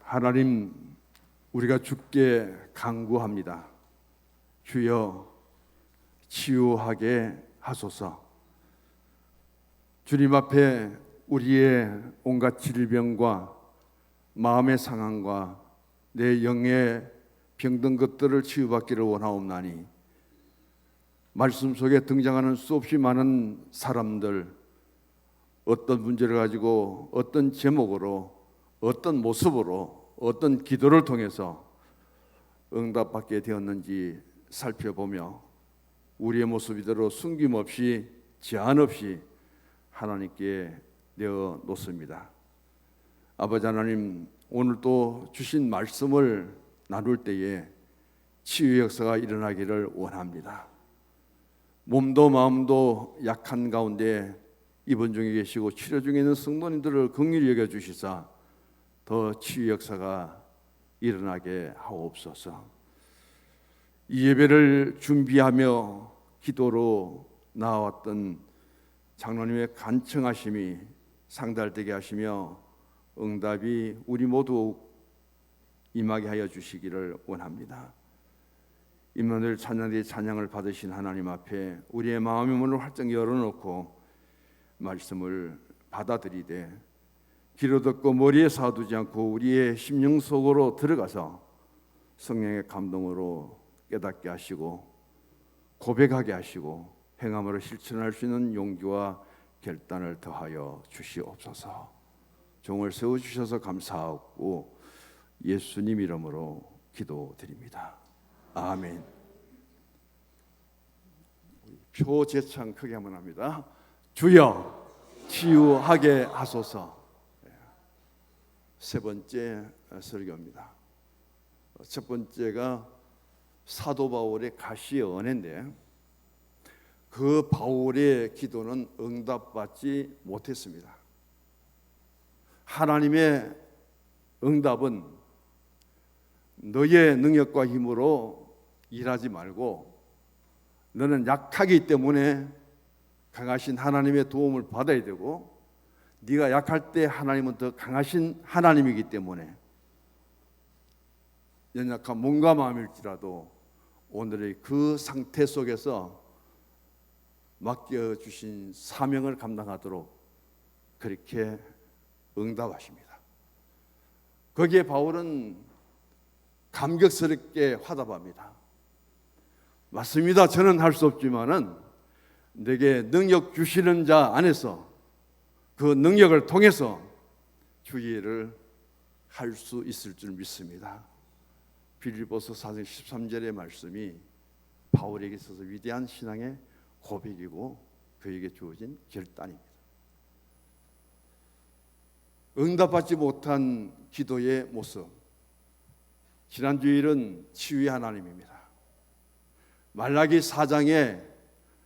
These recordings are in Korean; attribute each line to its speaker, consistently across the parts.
Speaker 1: 하나님, 우리가 주께 간구합니다. 주여 치유하게 하소서. 주님 앞에 우리의 온갖 질병과 마음의 상황과 내 영의 병든 것들을 치유받기를 원하옵나니, 말씀 속에 등장하는 수없이 많은 사람들, 어떤 문제를 가지고 어떤 제목으로 어떤 모습으로 어떤 기도를 통해서 응답받게 되었는지 살펴보며 우리의 모습 이대로 숨김없이 제한 없이 하나님께 내어놓습니다. 아버지 하나님, 오늘 또 주신 말씀을 나눌 때에 치유 역사가 일어나기를 원합니다. 몸도 마음도 약한 가운데 입원 중에 계시고 치료 중에 있는 성도님들을 긍휼히 여겨주시사 더 치유 역사가 일어나게 하옵소서. 이 예배를 준비하며 기도로 나왔던 장로님의 간청하심이 상달되게 하시며 응답이 우리 모두 임하게 하여 주시기를 원합니다. 임마누엘 찬양대의 찬양을 받으신 하나님 앞에 우리의 마음의 문을 활짝 열어놓고 말씀을 받아들이되 귀로 듣고 머리에 사두지 않고 우리의 심령 속으로 들어가서 성령의 감동으로 깨닫게 하시고 고백하게 하시고 행함으로 실천할 수 있는 용기와 결단을 더하여 주시옵소서. 종을 세워주셔서 감사하고 예수님 이름으로 기도드립니다. 아멘. 표 제창 크게 한번 합니다. 주여 치유하게 하소서. 세 번째 설교입니다. 첫 번째가 사도 바울의 가시의 은혜인데, 그 바울의 기도는 응답받지 못했습니다. 하나님의 응답은 너의 능력과 힘으로 일하지 말고 너는 약하기 때문에 강하신 하나님의 도움을 받아야 되고, 네가 약할 때 하나님은 더 강하신 하나님이기 때문에 연약한 몸과 마음일지라도 오늘의 그 상태 속에서 맡겨주신 사명을 감당하도록 그렇게 응답하십니다. 거기에 바울은 감격스럽게 화답합니다. 맞습니다. 저는 할 수 없지만은 내게 능력 주시는 자 안에서 그 능력을 통해서 주 일을 할 수 있을 줄 믿습니다. 빌립보서 4장 13절의 말씀이 바울에게 있어서 위대한 신앙의 고백이고 그에게 주어진 결단입니다. 응답받지 못한 기도의 모습, 지난 주일은 치유의 하나님입니다. 말라기 4장에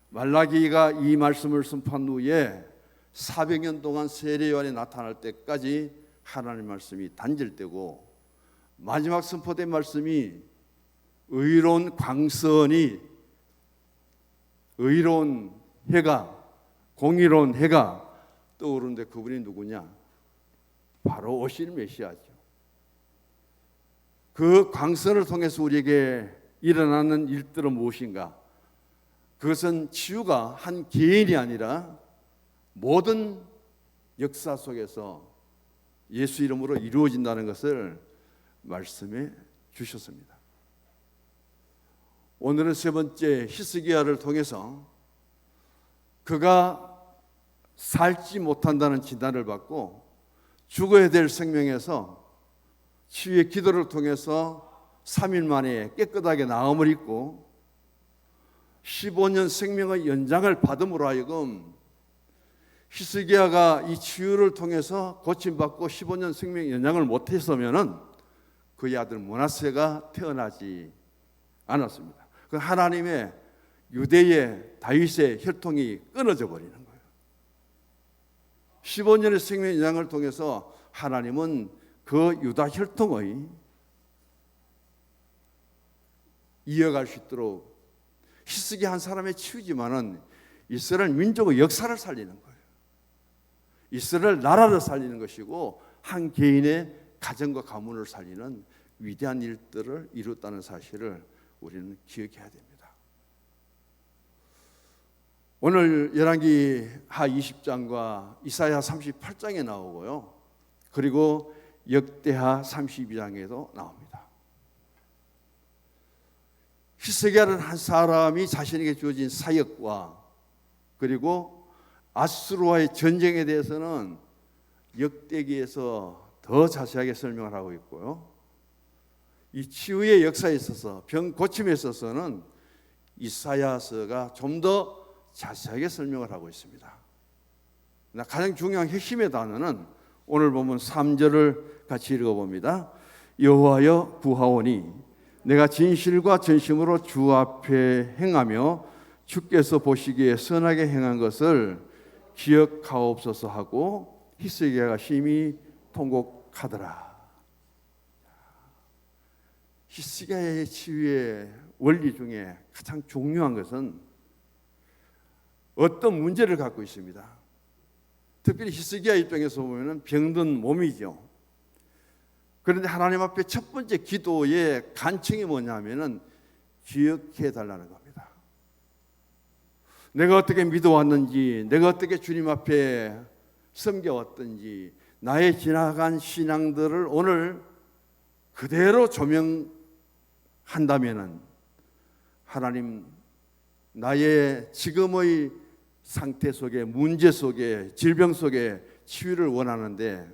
Speaker 1: 말라기가 이 말씀을 선포한 후에 400년 동안 세례 요한이 나타날 때까지 하나님 말씀이 단절되고, 마지막 선포된 말씀이 의로운 광선이, 의로운 해가, 공의로운 해가 떠오르는데 그분이 누구냐? 바로 오실 메시아죠. 그 광선을 통해서 우리에게 일어나는 일들은 무엇인가? 그것은 치유가 한 개인이 아니라 모든 역사 속에서 예수 이름으로 이루어진다는 것을 말씀해 주셨습니다. 오늘은 세 번째 히스기야를 통해서 그가 살지 못한다는 진단을 받고 죽어야 될 생명에서 치유의 기도를 통해서 3일 만에 깨끗하게 나음을 입고 15년 생명의 연장을 받음으로 하여금 히스기야가 이 치유를 통해서 고침받고 15년 생명 연장을 못했으면은 그의 아들 므낫세가 태어나지 않았습니다. 그 하나님의 유대의 다윗의 혈통이 끊어져 버리는 거예요. 15년의 생명 연장을 통해서 하나님은 그 유다 혈통의 이어갈 수 있도록 히스기야 한 사람의 치유지만은 이스라엘 민족의 역사를 살리는 거예요. 이스라엘 나라를 살리는 것이고 한 개인의 가정과 가문을 살리는 위대한 일들을 이뤘다는 사실을 우리는 기억해야 됩니다. 오늘 열왕기 하 20장과 이사야 38장에 나오고요. 그리고 역대하 32장에도 나옵니다. 히스기야라는 한 사람이 자신에게 주어진 사역과 그리고 아수르와의 전쟁에 대해서는 역대기에서 더 자세하게 설명을 하고 있고요. 이 치유의 역사에 있어서 병 고침에 있어서는 이사야서가 좀 더 자세하게 설명을 하고 있습니다. 가장 중요한 핵심의 단어는 오늘 보면 3절을 같이 읽어봅니다. 여호와여 구하오니 내가 진실과 전심으로 주 앞에 행하며 주께서 보시기에 선하게 행한 것을 기억하옵소서 하고 히스기야가 심히 통곡하더라. 히스기야의 치유의 원리 중에 가장 중요한 것은 어떤 문제를 갖고 있습니다. 특별히 히스기야 입장에서 보면 병든 몸이죠. 그런데 하나님 앞에 첫 번째 기도의 간청이 뭐냐면은 기억해 달라는 겁니다. 내가 어떻게 믿어왔는지, 내가 어떻게 주님 앞에 섬겨왔든지, 나의 지나간 신앙들을 오늘 그대로 조명한다면은 하나님, 나의 지금의 상태 속에, 문제 속에, 질병 속에 치유를 원하는데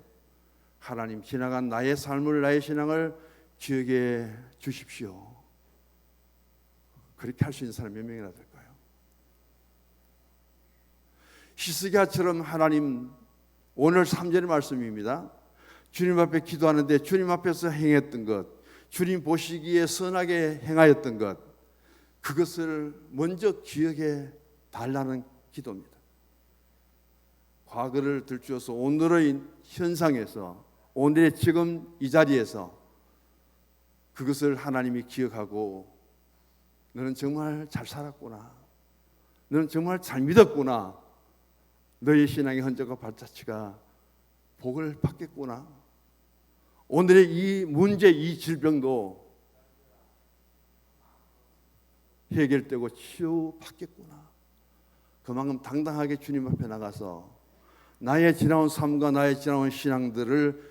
Speaker 1: 하나님, 지나간 나의 삶을, 나의 신앙을 기억해 주십시오. 그렇게 할 수 있는 사람이 몇 명이나 될까요? 히스기야처럼 하나님, 오늘 3절의 말씀입니다. 주님 앞에 기도하는데 주님 앞에서 행했던 것, 주님 보시기에 선하게 행하였던 것, 그것을 먼저 기억해 달라는 기도입니다. 과거를 들추어서 오늘의 현상에서, 오늘의 지금 이 자리에서 그것을 하나님이 기억하고 너는 정말 잘 살았구나, 너는 정말 잘 믿었구나, 너의 신앙의 흔적과 발자취가 복을 받겠구나, 오늘의 이 문제, 이 질병도 해결되고 치유받겠구나. 그만큼 당당하게 주님 앞에 나가서 나의 지나온 삶과 나의 지나온 신앙들을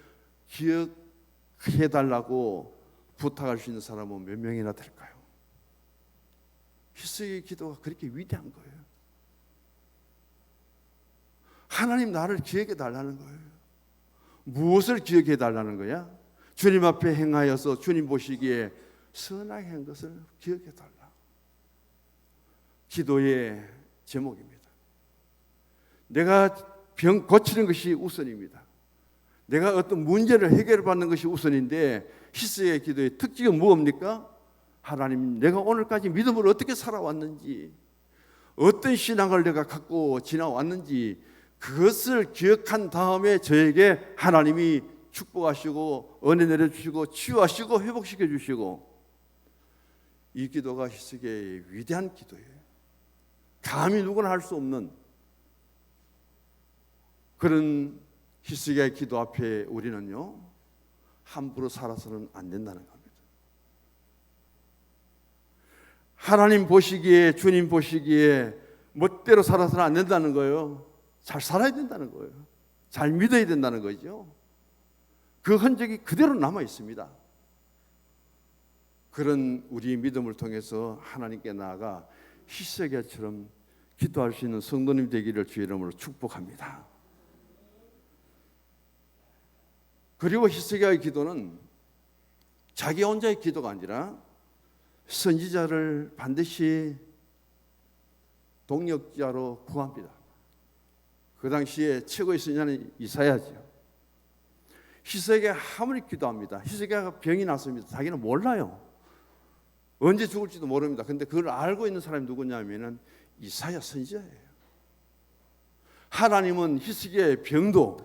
Speaker 1: 기억해달라고 부탁할 수 있는 사람은 몇 명이나 될까요? 히스기야의 기도가 그렇게 위대한 거예요. 하나님, 나를 기억해 달라는 거예요. 무엇을 기억해 달라는 거야? 주님 앞에 행하여서 주님 보시기에 선하게 한 것을 기억해 달라. 기도의 제목입니다. 내가 병 고치는 것이 우선입니다. 내가 어떤 문제를 해결받는 것이 우선인데, 히스기야의 기도의 특징은 무엇입니까? 하나님, 내가 오늘까지 믿음으로 어떻게 살아왔는지, 어떤 신앙을 내가 갖고 지나왔는지, 그것을 기억한 다음에 저에게 하나님이 축복하시고 은혜 내려주시고 치유하시고 회복시켜 주시고, 이 기도가 히스기야의 위대한 기도예요. 감히 누구나 할 수 없는 그런 히스기야의 기도 앞에 우리는요, 함부로 살아서는 안 된다는 겁니다. 하나님 보시기에, 주님 보시기에 멋대로 살아서는 안 된다는 거예요. 잘 살아야 된다는 거예요. 잘 믿어야 된다는 거죠. 그 흔적이 그대로 남아 있습니다. 그런 우리의 믿음을 통해서 하나님께 나아가 히스기야처럼 기도할 수 있는 성도님 되기를 주의 이름으로 축복합니다. 그리고 히스기야의 기도는 자기 혼자의 기도가 아니라 선지자를 반드시 동역자로 구합니다. 그 당시에 최고의 선지자는 이사야죠. 히스기야가 아무리 기도합니다. 히스기야가 병이 났습니다. 자기는 몰라요. 언제 죽을지도 모릅니다. 그런데 그걸 알고 있는 사람이 누구냐면은 이사야 선지자예요. 하나님은 히스기야의 병도,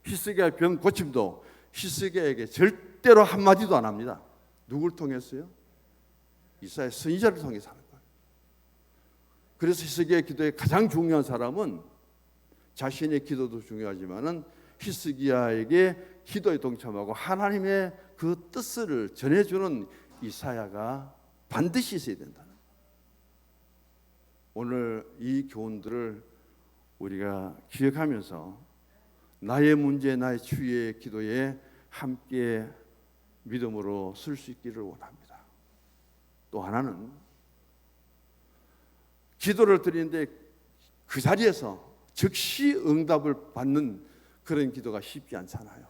Speaker 1: 히스기야의 병 고침도 히스기야에게 절대로 한마디도 안 합니다. 누굴 통해서요? 이사야 선지자를 통해서 하는 거예요. 그래서 히스기야의 기도의 가장 중요한 사람은 자신의 기도도 중요하지만은 히스기야에게 기도에 동참하고 하나님의 그 뜻을 전해주는 이사야가 반드시 있어야 된다. 오늘 이 교훈들을 우리가 기억하면서 나의 문제, 나의 추위의 기도에 함께 믿음으로 쓸 수 있기를 원합니다. 또 하나는 기도를 드리는데 그 자리에서 즉시 응답을 받는 그런 기도가 쉽지 않잖아요.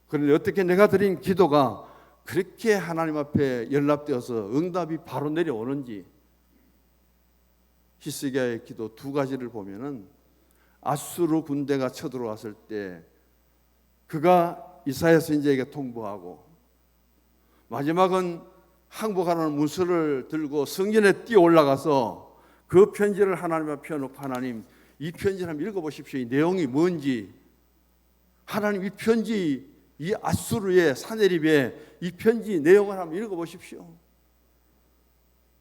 Speaker 1: 그런데 어떻게 내가 드린 기도가 그렇게 하나님 앞에 연락되어서 응답이 바로 내려오는지, 히스기야의 기도 두 가지를 보면은 아수르 군대가 쳐들어왔을 때 그가 이사야 선지자에게 통보하고, 마지막은 항복하는 문서를 들고 성전에 뛰어 올라가서 그 편지를 하나님 앞에 펴놓고, 하나님 이 편지를 한번 읽어보십시오. 이 내용이 뭔지, 하나님 이 편지, 이 아수르의 사내립의 이 편지 내용을 한번 읽어보십시오.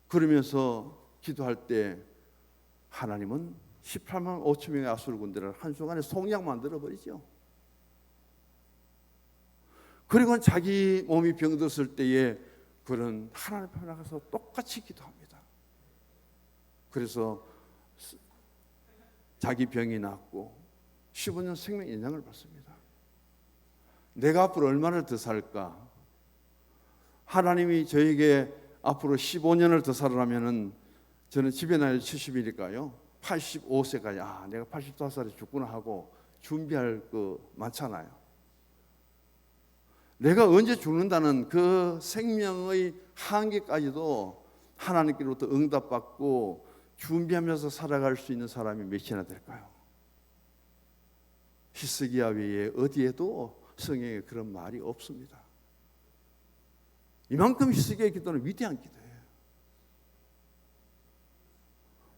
Speaker 1: 그러면서 기도할 때 하나님은 18만 5천 명의 아수르 군대를 한순간에 송양 만들어버리죠. 그리고 자기 몸이 병들었을 때에 그는 하나님 앞에 나가서 똑같이 기도합니다. 그래서 자기 병이 낫고 15년 생명 연장을 받습니다. 내가 앞으로 얼마나 더 살까? 하나님이 저에게 앞으로 15년을 더 살아라면은, 저는 집에 나이 70이니까요 85세까지 내가 85살에 죽구나 하고 준비할 거 많잖아요. 내가 언제 죽는다는 그 생명의 한계까지도 하나님께로부터 응답받고 준비하면서 살아갈 수 있는 사람이 몇이나 될까요? 히스기야 외에 어디에도 성경에 그런 말이 없습니다. 이만큼 히스기야의 기도는 위대한 기도예요.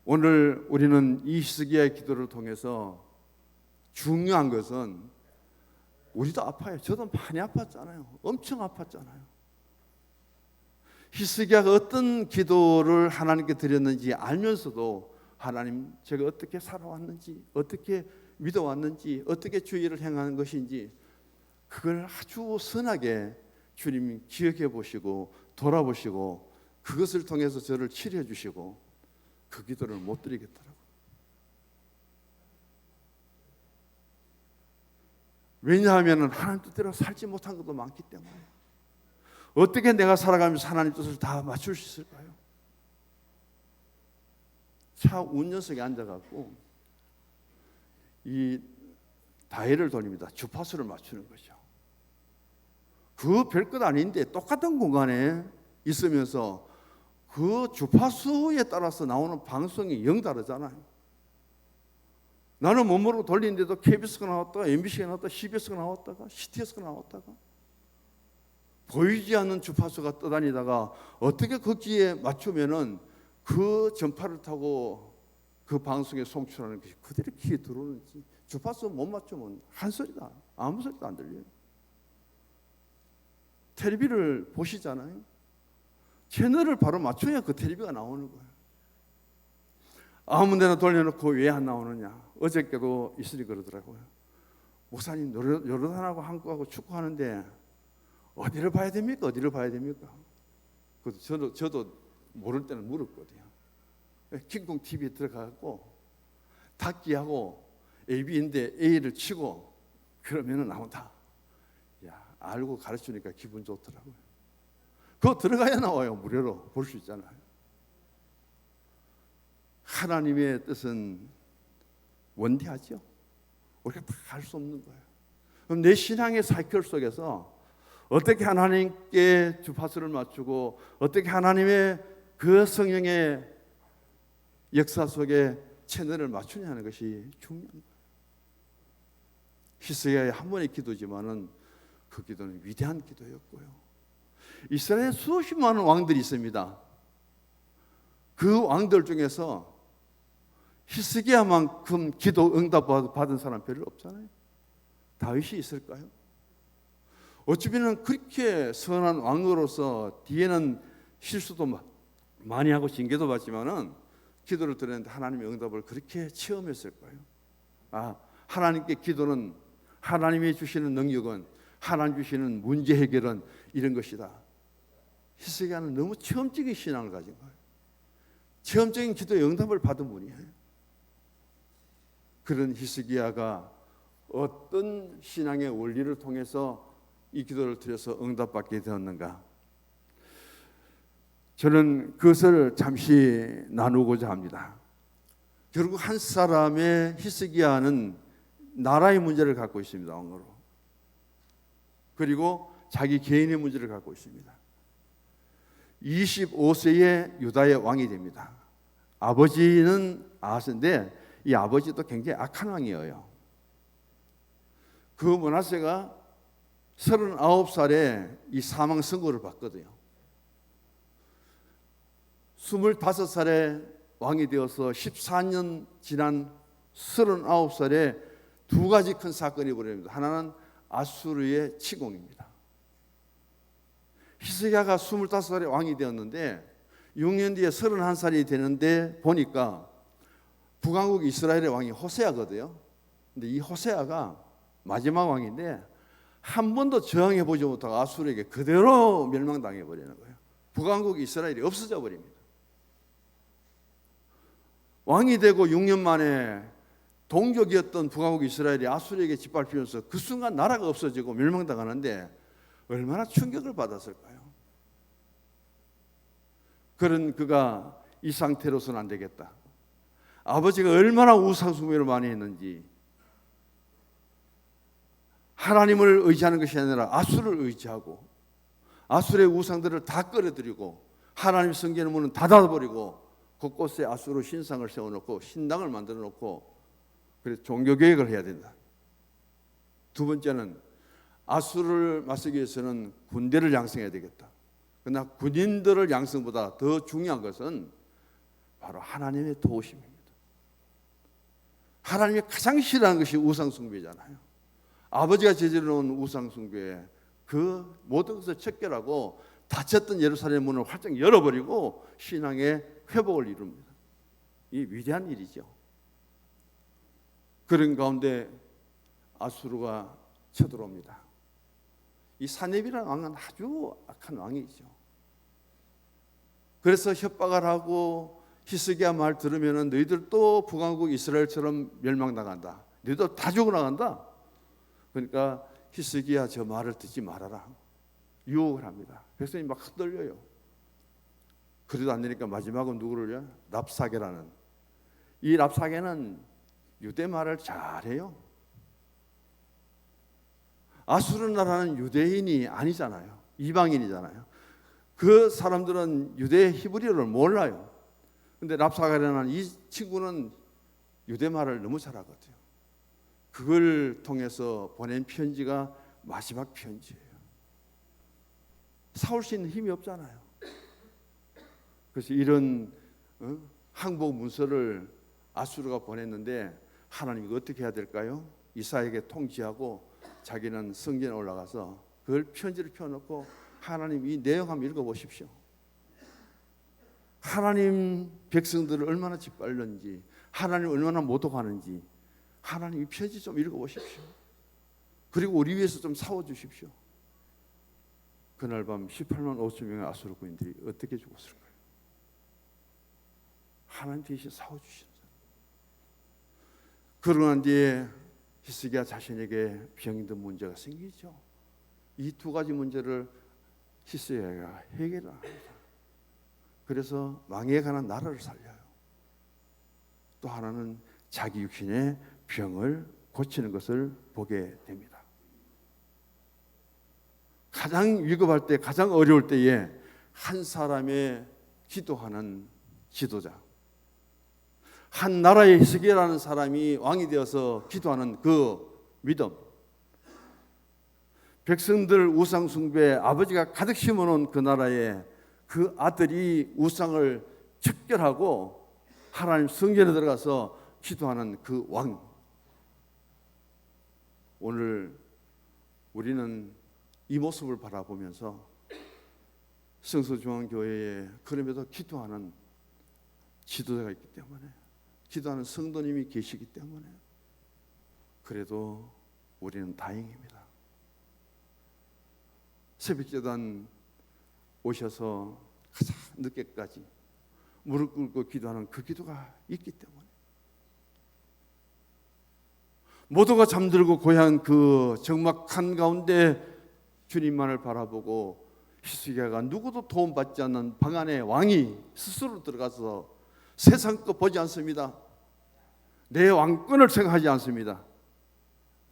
Speaker 1: 오늘 우리는 이 히스기야의 기도를 통해서 중요한 것은, 우리도 아파요. 저도 많이 아팠잖아요. 엄청 아팠잖아요. 히스기야가 어떤 기도를 하나님께 드렸는지 알면서도, 하나님 제가 어떻게 살아왔는지, 어떻게 믿어왔는지, 어떻게 주의를 행하는 것인지, 그걸 아주 선하게 주님이 기억해 보시고 돌아보시고 그것을 통해서 저를 치료해 주시고 그 기도를 못 드리겠더라고요. 왜냐하면 하나님 뜻대로 살지 못한 것도 많기 때문에. 어떻게 내가 살아가면서 하나님 뜻을 다 맞출 수 있을까요? 차 운전석에 앉아갖고 이 다이얼을 돌립니다. 주파수를 맞추는 거죠. 그 별것 아닌데 똑같은 공간에 있으면서 그 주파수에 따라서 나오는 방송이 영 다르잖아요. 나는 못 모르고 돌리는데도 KBS가 나왔다가 MBC가 나왔다가 CBS가 나왔다가 CTS가 나왔다가, 보이지 않는 주파수가 떠다니다가 어떻게 거기에 맞추면은 그 전파를 타고 그 방송에 송출하는 것이 그대로 귀에 들어오는지, 주파수 못 맞추면 한 소리다, 아무 소리도 안 들려요. 텔레비를 보시잖아요. 채널을 바로 맞춰야 그 텔레비가 나오는 거예요. 아무 데나 돌려놓고 왜 안 나오느냐. 어저께도 있으니 그러더라고요. 목사님 요르단하고 한국하고 축구하는데 어디를 봐야 됩니까? 어디를 봐야 됩니까? 그래서 저도 모를 때는 물었거든요. 킹콩 TV에 들어가고 닫기하고 AB인데 A를 치고 그러면은 나온다. 야, 알고 가르치니까 기분 좋더라고요. 그거 들어가야 나와요. 무료로 볼 수 있잖아요. 하나님의 뜻은 원대하죠. 우리가 다 할 수 없는 거예요. 그럼 내 신앙의 사이클 속에서 어떻게 하나님께 주파수를 맞추고 어떻게 하나님의 그 성령의 역사 속에 채널을 맞추냐 하는 것이 중요한 거예요. 히스기야의 한 번의 기도지만은 그 기도는 위대한 기도였고요. 이스라엘에 수십 많은 왕들이 있습니다. 그 왕들 중에서 히스기야만큼 기도 응답 받은 사람 별로 없잖아요. 다윗이 있을까요? 어쩌면 그렇게 선한 왕으로서 뒤에는 실수도 많이 하고 징계도 받지만은 기도를 드렸는데 하나님의 응답을 그렇게 체험했을까요? 하나님께 기도는 하나님이 주시는 능력은, 하나님 주시는 문제 해결은 이런 것이다. 히스기야는 너무 체험적인 신앙을 가진 거예요. 체험적인 기도의 응답을 받은 분이에요. 그런 히스기야가 어떤 신앙의 원리를 통해서 이 기도를 드려서 응답받게 되었는가? 저는 그것을 잠시 나누고자 합니다. 결국 한 사람의 히스기야는 나라의 문제를 갖고 있습니다. 왕으로. 그리고 자기 개인의 문제를 갖고 있습니다. 25세에 유다의 왕이 됩니다. 아버지는 아하스인데 이 아버지도 굉장히 악한 왕이에요. 그 므낫세가 39살에 이 사망 선고를 받거든요. 25살에 왕이 되어서 14년 지난 39살에 두 가지 큰 사건이 벌어집니다. 하나는 아수르의 침공입니다. 히스기야가 25살에 왕이 되었는데 6년 뒤에 31살이 되는데 보니까 북왕국 이스라엘의 왕이 호세아거든요. 근데 이 호세아가 마지막 왕인데 한 번도 저항해 보지 못하고 아수르에게 그대로 멸망당해 버리는 거예요. 북왕국 이스라엘이 없어져 버립니다. 왕이 되고 6년 만에 동족이었던 북왕국 이스라엘이 아수르에게 짓밟히면서 그 순간 나라가 없어지고 멸망당하는데 얼마나 충격을 받았을까요? 그런 그가 이 상태로서는 안 되겠다. 아버지가 얼마나 우상숭배를 많이 했는지, 하나님을 의지하는 것이 아니라 아수를 의지하고 아수르의 우상들을 다 끌어들이고 하나님 성전의 문은 닫아버리고 곳곳에 아수르 신상을 세워놓고 신당을 만들어 놓고 그래서 종교개혁을 해야 된다. 두 번째는 아수르를 맞서기 위해서는 군대를 양성해야 되겠다. 그러나 군인들을 양성보다 더 중요한 것은 바로 하나님의 도우심입니다. 하나님이 가장 싫어하는 것이 우상숭배잖아요. 아버지가 저지르는 우상숭배, 그 모든 것을 척결하고 닫혔던 예루살렘 문을 활짝 열어버리고 신앙의 회복을 이룹니다. 이 위대한 일이죠. 그런 가운데 아수르가 쳐들어옵니다. 이 사렙이라는 왕은 아주 악한 왕이죠. 그래서 협박을 하고 히스기야 말 들으면 너희들 또 북왕국 이스라엘처럼 멸망당한다. 너희들 다 죽어나간다. 그러니까 히스기야 저 말을 듣지 말아라. 유혹을 합니다. 백성이 막 흔들려요. 그래도 안 되니까 마지막은 누구를요? 랍사게라는. 이 랍사게는 유대 말을 잘해요. 아수르 나라는 유대인이 아니잖아요. 이방인이잖아요. 그 사람들은 유대 히브리어를 몰라요. 근데 랍사게라는 이 친구는 유대 말을 너무 잘하거든요. 그걸 통해서 보낸 편지가 마지막 편지예요. 싸울 수 있는 힘이 없잖아요. 그래서 이런 항복 문서를 아수르가 보냈는데 하나님이 어떻게 해야 될까요? 이사야에게 통지하고 자기는 성전에 올라가서 그걸 편지를 펴놓고 하나님 이 내용 한번 읽어보십시오. 하나님 백성들을 얼마나 짓밟는지, 하나님 얼마나 모독하는지 하나님 이 편지 좀 읽어보십시오. 그리고 우리 위해서 좀 싸워주십시오. 그날 밤 18만 5천 명의 아수르 군인들이 어떻게 죽었을까요? 하나님 대신 싸워주시는 사람. 그러고 난 뒤에 히스기야 자신에게 병이 든 문제가 생기죠. 이 두 가지 문제를 히스기야가 해결을 합니다. 그래서 망에 관한 나라를 살려요. 또 하나는 자기 육신의 병을 고치는 것을 보게 됩니다. 가장 위급할 때, 가장 어려울 때에 한 사람의 기도하는 지도자, 한 나라의 히스기야라는 사람이 왕이 되어서 기도하는 그 믿음, 백성들 우상 숭배 아버지가 가득 심어놓은 그 나라에 그 아들이 우상을 척결하고 하나님 성전에 들어가서 기도하는 그 왕. 오늘 우리는 이 모습을 바라보면서 성서중앙교회에 그럼에도 기도하는 지도자가 있기 때문에, 기도하는 성도님이 계시기 때문에 그래도 우리는 다행입니다. 새벽제단 오셔서 가장 늦게까지 무릎 꿇고 기도하는 그 기도가 있기 때문에, 모두가 잠들고 고향 그 적막한 가운데 주님만을 바라보고 히스기야가 누구도 도움받지 않는 방 안에 왕이 스스로 들어가서 세상 것 보지 않습니다. 내 왕권을 생각하지 않습니다.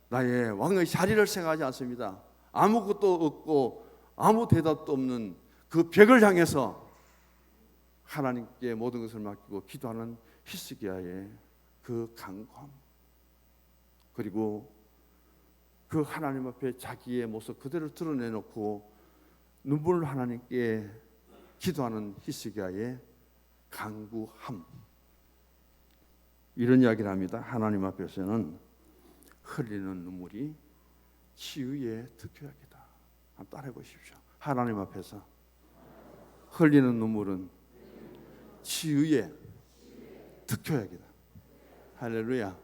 Speaker 1: 나의 왕의 자리를 생각하지 않습니다. 아무것도 없고 아무 대답도 없는 그 벽을 향해서 하나님께 모든 것을 맡기고 기도하는 히스기야의 그 간구함, 그리고 그 하나님 앞에 자기의 모습 그대로 드러내놓고 눈물을 하나님께 기도하는 히스기야의 간구함, 이런 이야기를 합니다. 하나님 앞에서는 흘리는 눈물이 치유의 특효약이다. 한번 따라해 보십시오. 하나님 앞에서 흘리는 눈물은 치유의 특효약이다. 할렐루야.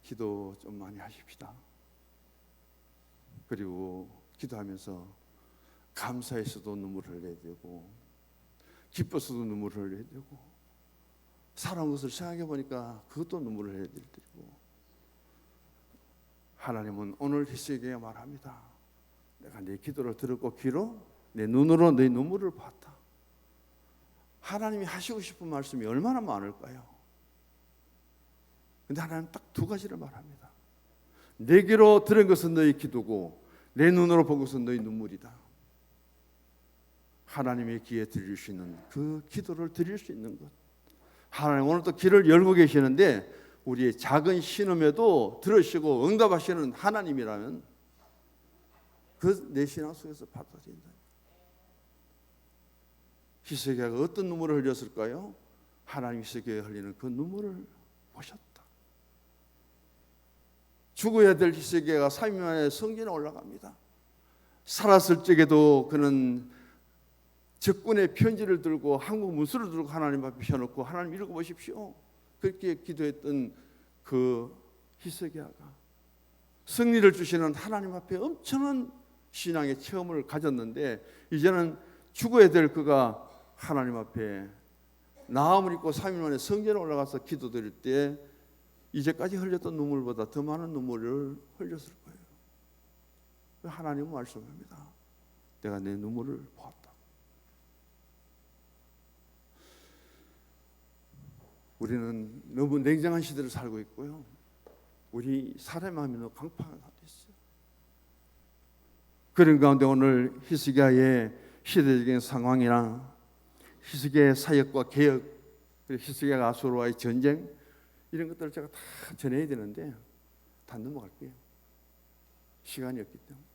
Speaker 1: 기도 좀 많이 하십시다. 그리고 기도하면서 감사해서도 눈물을 흘려야 되고, 기뻐서도 눈물을 흘려야 되고, 살아온 것을 생각해 보니까 그것도 눈물을 흘려야 되고, 하나님은 오늘 히스기야에게 말합니다. 내가 네 기도를 들었고 귀로 내 눈으로 네 눈물을 봤다. 하나님이 하시고 싶은 말씀이 얼마나 많을까요? 근데 하나님 딱 두 가지를 말합니다. 내 귀로 들은 것은 너희 기도고 내 눈으로 본 것은 너희 눈물이다. 하나님의 귀에 들릴 수 있는 그 기도를 드릴 수 있는 것, 하나님 오늘도 길을 열고 계시는데 우리의 작은 신음에도 들으시고 응답하시는 하나님이라면 그 내 신앙 속에서 받아들인다. 히스기야가 어떤 눈물을 흘렸을까요? 하나님 히스기야에 흘리는 그 눈물을 보셨다. 죽어야 될 히스기야가 3일 만에 성전에 올라갑니다. 살았을 적에도 그는 적군의 편지를 들고 한국 문서를 들고 하나님 앞에 펴놓고 하나님 읽어보십시오. 그렇게 기도했던 그 히스기야가 승리를 주시는 하나님 앞에 엄청난 신앙의 체험을 가졌는데, 이제는 죽어야 될 그가 하나님 앞에 나음을 입고 3일 만에 성전에 올라가서 기도드릴 때 이제까지 흘렸던 눈물보다 더 많은 눈물을 흘렸을 거예요. 하나님은 말씀합니다. 내가 내 눈물을 보았다. 우리는 너무 냉정한 시대를 살고 있고요. 우리 사람의 마음이 너무 강팍하게 있어요. 그런 가운데 오늘 히스기야의 시대적인 상황이나 히스기야의 사역과 개혁, 그리고 히스기야가 아수르와의 전쟁, 이런 것들을 제가 다 전해야 되는데 다 넘어갈게요. 시간이 없기 때문에.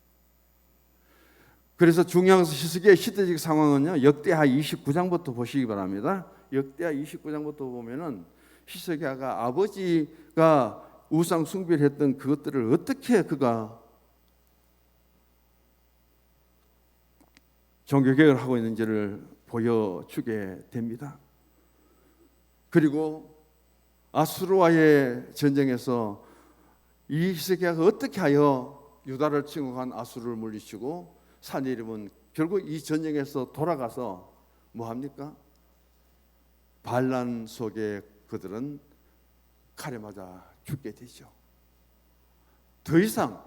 Speaker 1: 그래서 중요한 히스기야의 시대적 상황은요, 역대하 29장부터 보시기 바랍니다. 역대하 29장부터 보면은 히스기야가 아버지가 우상 숭배를 했던 그것들을 어떻게 그가 종교개혁을 하고 있는지를 보여주게 됩니다. 그리고 아수르와의 전쟁에서 이 히스기야가 어떻게 하여 유다를 침공한 아수르를 물리치고 산헤립은 결국 이 전쟁에서 돌아가서 뭐합니까? 반란 속에 그들은 칼에 맞아 죽게 되죠. 더 이상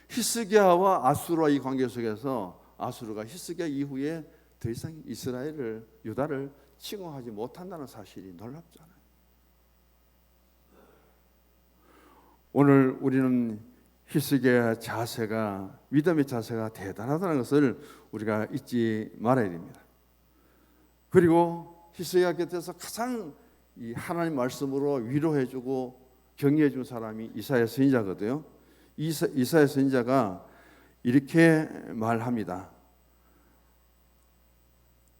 Speaker 1: 히스기야와 아수르와의 관계 속에서 아수르가 히스기야 이후에 더 이상 이스라엘을, 유다를 침공하지 못한다는 사실이 놀랍잖아요. 오늘 우리는 히스기야의 자세가, 믿음의 자세가 대단하다는 것을 우리가 잊지 말아야 됩니다. 그리고 히스기야 곁에서 가장 이 하나님 말씀으로 위로해주고 격려해준 사람이 이사야 선지자거든요. 이사야 선지자가 이렇게 말합니다.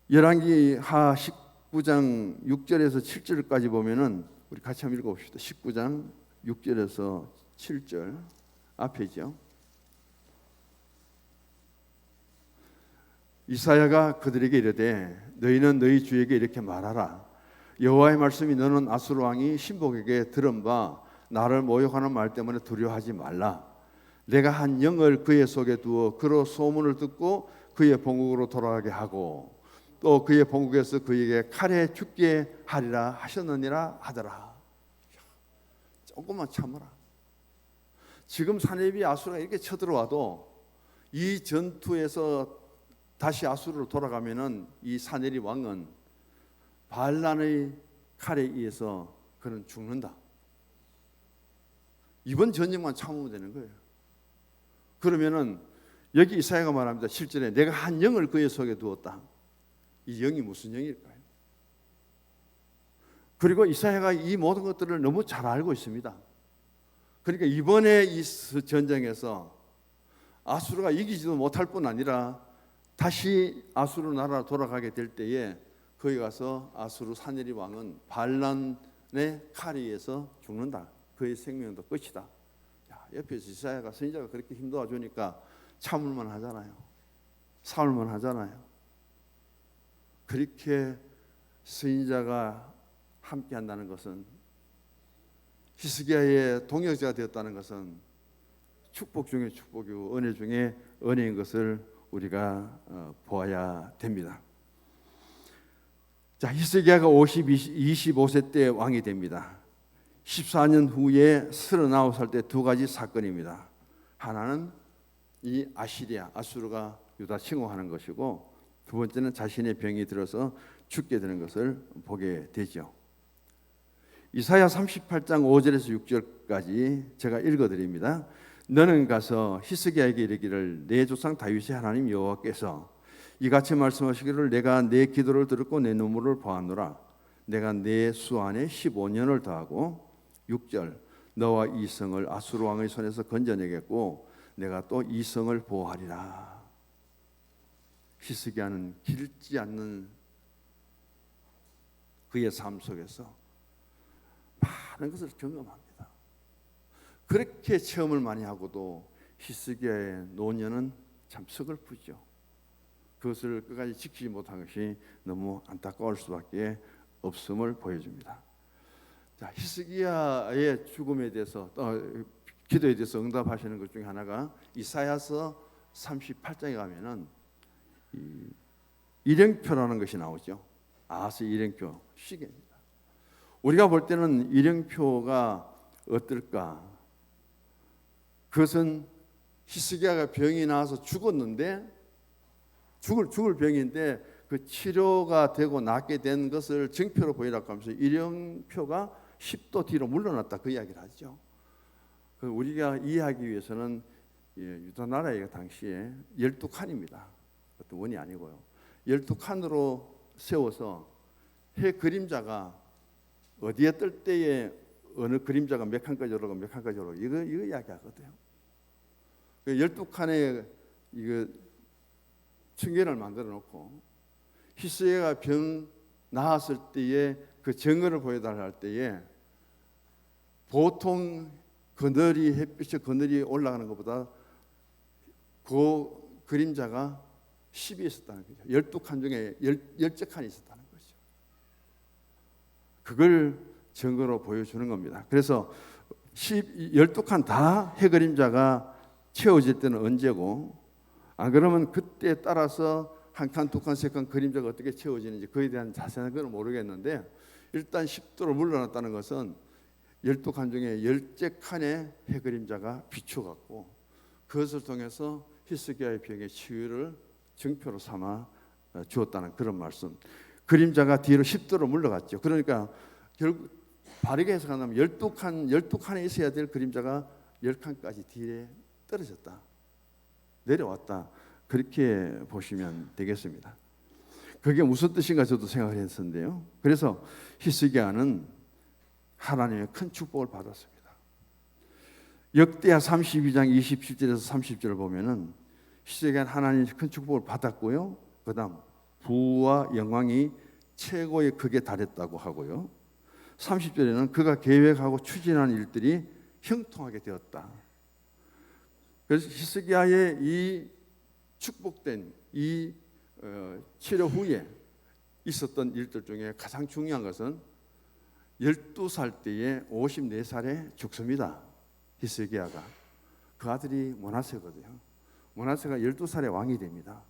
Speaker 1: 열왕기하 19장 6절에서 7절까지 보면은 우리 같이 한번 읽어봅시다. 19장 6절에서 7절 앞이죠. 이사야가 그들에게 이르되 너희는 너희 주에게 이렇게 말하라. 여호와의 말씀이 너는 아수르 왕이 신복에게 들은 바 나를 모욕하는 말 때문에 두려워하지 말라. 내가 한 영을 그의 속에 두어 그로 소문을 듣고 그의 본국으로 돌아가게 하고 또 그의 본국에서 그에게 칼에 죽게 하리라 하셨느니라 하더라. 조금만 참으라. 지금 사네립이 아수르가 이렇게 쳐들어와도 이 전투에서 다시 아수르로 돌아가면은 이 사네립 왕은 바알란의 칼에 의해서 그는 죽는다. 이번 전쟁만 참으면 되는 거예요. 그러면은 여기 이사야가 말합니다. 7절에 내가 한 영을 그의 속에 두었다. 이 영이 무슨 영일까요? 그리고 이사야가 이 모든 것들을 너무 잘 알고 있습니다. 그러니까 이번에 이 전쟁에서 아수르가 이기지도 못할 뿐 아니라 다시 아수르 나라로 돌아가게 될 때에 거기 가서 아수르 사네립 왕은 바알란의 칼에 의해서 죽는다. 그의 생명도 끝이다. 옆에서 이사야가 선지자가 그렇게 힘도와 주니까 참을만 하잖아요. 참을만 하잖아요. 그렇게 선지자가 함께 한다는 것은, 히스기야의 동역자가 되었다는 것은 축복 중에 축복이고 은혜 중에 은혜인 것을 우리가 보아야 됩니다. 자, 히스기야가 25세 때 왕이 됩니다. 14년 후에 39살 때 두 가지 사건입니다. 하나는 이 아수르가 유다 침공하는 것이고, 두 번째는 자신의 병이 들어서 죽게 되는 것을 보게 되죠. 이사야 38장 5절에서 6절까지 제가 읽어드립니다. 너는 가서 히스기야에게 이르기를 내 조상 다윗의 하나님 여호와께서 이같이 말씀하시기를 내가 내 기도를 들었고 내 눈물을 보았노라. 내가 내 수 안에 15년을 더하고 6절 너와 이 성을 아수르 왕의 손에서 건져내겠고 내가 또 이 성을 보호하리라. 히스기야는 길지 않는 그의 삶 속에서 많은 것을 경험합니다. 그렇게 체험을 많이 하고도 히스기야의 노년은 참 서글프죠. 그것을 끝까지 지키지 못한 것이 너무 안타까울 수밖에 없음을 보여줍니다. 자, 히스기야의 죽음에 대해서 기도에 대해서 응답하시는 것 중에 하나가 이사야서 38장에 가면은 일행표라는 것이 나오죠. 아하스 일행표 시계입니다. 우리가 볼 때는 일행표가 어떨까? 그것은 히스기야가 병이 나서 죽었는데 죽을 병인데 그 치료가 되고 낫게 된 것을 증표로 보이라고 하면서 일행표가 10도 뒤로 물러났다 그 이야기를 하죠. 우리가 이해하기 위해서는 유다 나라가 당시에 12칸입니다. 어떤 원이 아니고요. 12칸으로 세워서 해 그림자가 어디에 뜰 때에 어느 그림자가 몇 칸까지 오르고 몇 칸까지 오르고 이거 이야기하거든요. 12칸의 이거 층계를 만들어 놓고 히스기야가 병 나았을 때에 그 증거를 보여달라 할 때에 보통 그늘이 햇빛에 그늘이 올라가는 것보다 그 그림자가 10이 있었다는 거죠. 12칸 중에 10칸이 있었다는 거죠. 그걸 증거로 보여주는 겁니다. 그래서 12칸 다 해그림자가 채워질 때는 언제고, 안 그러면 그때 따라서 한 칸, 두 칸, 세 칸 그림자가 어떻게 채워지는지 그에 대한 자세한 건 모르겠는데, 일단 10도로 물러났다는 것은 12칸 중에 10칸의 해그림자가 비춰갖고 그것을 통해서 히스기야의 병의 치유를 증표로 삼아 주었다는 그런 말씀. 그림자가 뒤로 10도로 물러갔죠. 그러니까 결국 바르게 해석한다면 12칸에 있어야 될 그림자가 10칸까지 뒤에 떨어졌다, 내려왔다, 그렇게 보시면 되겠습니다. 그게 무슨 뜻인가 저도 생각을 했었는데요. 그래서 히스기야는 하나님의 큰 축복을 받았습니다. 역대하 32장 27절에서 30절을 보면은 히스기야는 하나님의 큰 축복을 받았고요. 그다음 부와 영광이 최고의 극에 달했다고 하고요. 30절에는 그가 계획하고 추진한 일들이 형통하게 되었다. 그래서 히스기야의 이 축복된 이 치료 후에 있었던 일들 중에 가장 중요한 것은 12살 때에 54살에 죽습니다. 히스기야가. 그 아들이 므낫세거든요. 므낫세가 12살에 왕이 됩니다.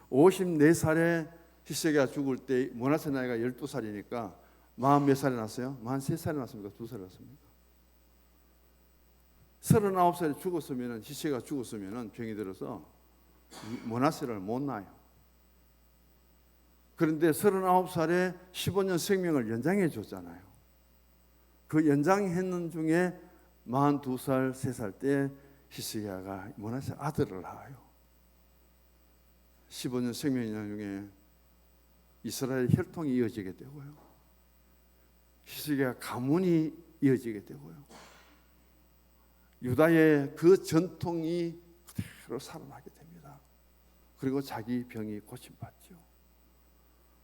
Speaker 1: 54살에 히스기야가 죽을 때 므낫세 나이가 12살이니까 40몇 살에 났어요? 43살에 났습니까? 2살에 났습니까? 39살에 죽었으면, 히스기야가 죽었으면 병이 들어서 므낫세를 못 낳아요. 그런데 39살에 15년 생명을 연장해 줬잖아요. 그 연장했는 중에 42살, 3살 때 히스기야가 므낫세 아들을 낳아요. 15년 생명 연장 중에 이스라엘 혈통이 이어지게 되고요. 히스기야 가문이 이어지게 되고요. 유다의 그 전통이 그대로 살아나게 됩니다. 그리고 자기 병이 고침받죠.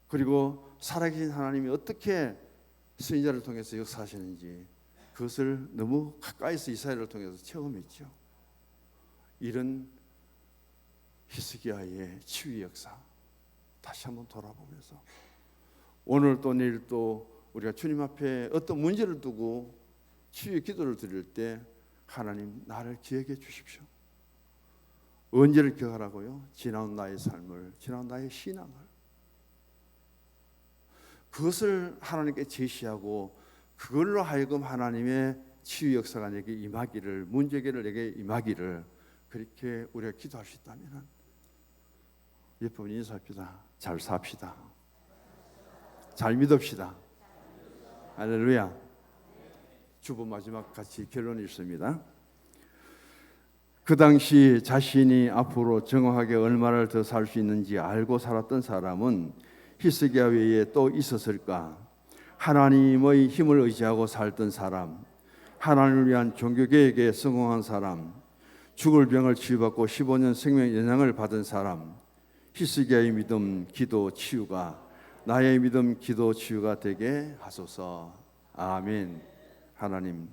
Speaker 1: 그리고 살아계신 하나님이 어떻게 선지자를 통해서 역사하시는지 그것을 너무 가까이서 이스라엘을 통해서 체험했죠. 이런 히스기야의 치유 역사 다시 한번 돌아보면서 오늘 또 내일 또 우리가 주님 앞에 어떤 문제를 두고 치유의 기도를 드릴 때 하나님 나를 기억해 주십시오. 언제를 기억하라고요? 지나온 나의 삶을, 지나온 나의 신앙을. 그것을 하나님께 제시하고 그걸로 하여금 하나님의 치유 역사가 내게 임하기를, 문제 해결을 내게 임하기를 그렇게 우리가 기도할 수 있다면 예쁜 인사합시다. 잘 삽시다. 잘 믿읍시다. 할렐루야. 주보 마지막 같이 결론이 있습니다. 그 당시 자신이 앞으로 정확하게 얼마를 더 살 수 있는지 알고 살았던 사람은 히스기야 외에 또 있었을까? 하나님의 힘을 의지하고 살던 사람, 하나님을 위한 종교개혁에 성공한 사람, 죽을 병을 치유받고 15년 생명 연장을 받은 사람, 히스기야의 믿음, 기도, 치유가 나의 믿음, 기도, 치유가 되게 하소서. 아멘. 하나님